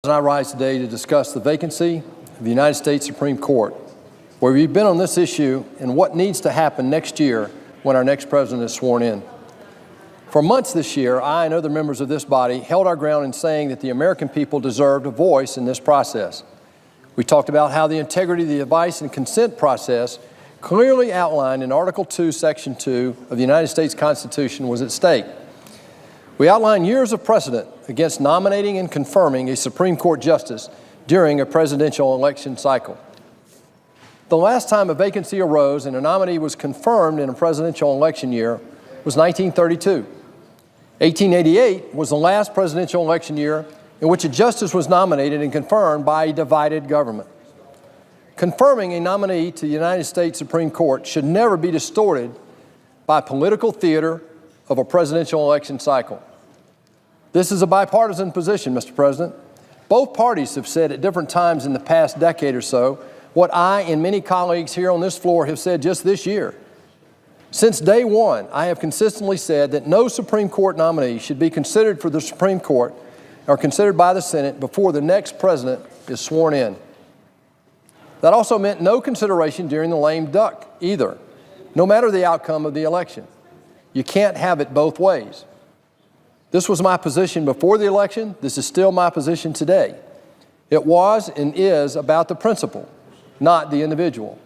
I rise today to discuss the vacancy of the United States Supreme Court, where we've been on this issue and what needs to happen next year when our next president is sworn in. For months this year, I and other members of this body held our ground in saying that the American people deserved a voice in this process. We talked about how the integrity of the advice and consent process, clearly outlined in Article 2, Section 2 of the United States Constitution, was at stake. We outlined years of precedent against nominating and confirming a Supreme Court justice during a presidential election cycle. The last time a vacancy arose and a nominee was confirmed in a presidential election year was 1932. 1888 was the last presidential election year in which a justice was nominated and confirmed by a divided government. Confirming a nominee to the United States Supreme Court should never be distorted by political theater of a presidential election cycle. This is a bipartisan position, Mr. President. Both parties have said at different times in the past decade or so what I and many colleagues here on this floor have said just this year. Since day one, I have consistently said that no Supreme Court nominee should be considered for the Supreme Court or considered by the Senate before the next president is sworn in. That also meant no consideration during the lame duck either, no matter the outcome of the election. You can't have it both ways. This was my position before the election. This is still my position today. It was and is about the principle, not the individual.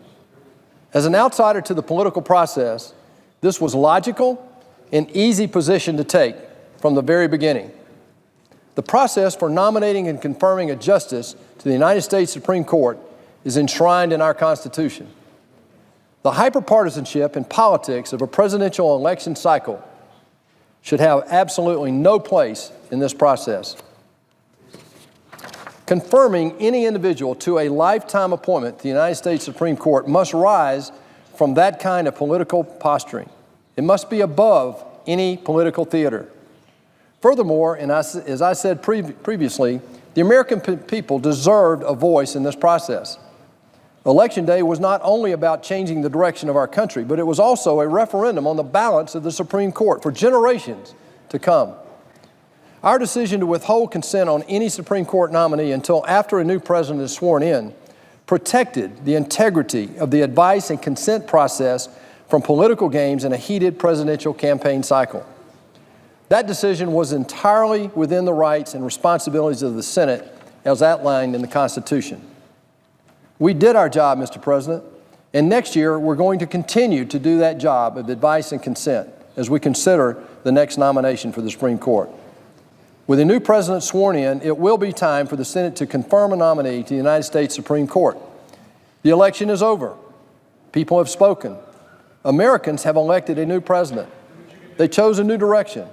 As an outsider to the political process, this was logical and easy position to take from the very beginning. The process for nominating and confirming a justice to the United States Supreme Court is enshrined in our Constitution. The hyperpartisanship and politics of a presidential election cycle should have absolutely no place in this process. Confirming any individual to a lifetime appointment to the United States Supreme Court must rise from that kind of political posturing. It must be above any political theater. Furthermore, and as I said previously, the American people deserved a voice in this process. Election Day was not only about changing the direction of our country, but it was also a referendum on the balance of the Supreme Court for generations to come. Our decision to withhold consent on any Supreme Court nominee until after a new president is sworn in protected the integrity of the advice and consent process from political games in a heated presidential campaign cycle. That decision was entirely within the rights and responsibilities of the Senate as outlined in the Constitution. We did our job, Mr. President, and next year we're going to continue to do that job of advice and consent as we consider the next nomination for the Supreme Court. With a new president sworn in, it will be time for the Senate to confirm a nominee to the United States Supreme Court. The election is over. People have spoken. Americans have elected a new president. They chose a new direction.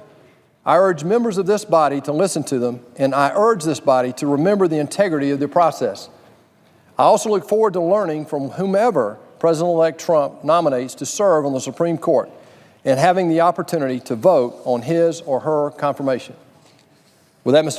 I urge members of this body to listen to them, and I urge this body to remember the integrity of the process. I also look forward to learning from whomever President-elect Trump nominates to serve on the Supreme Court and having the opportunity to vote on his or her confirmation. With that, Mr.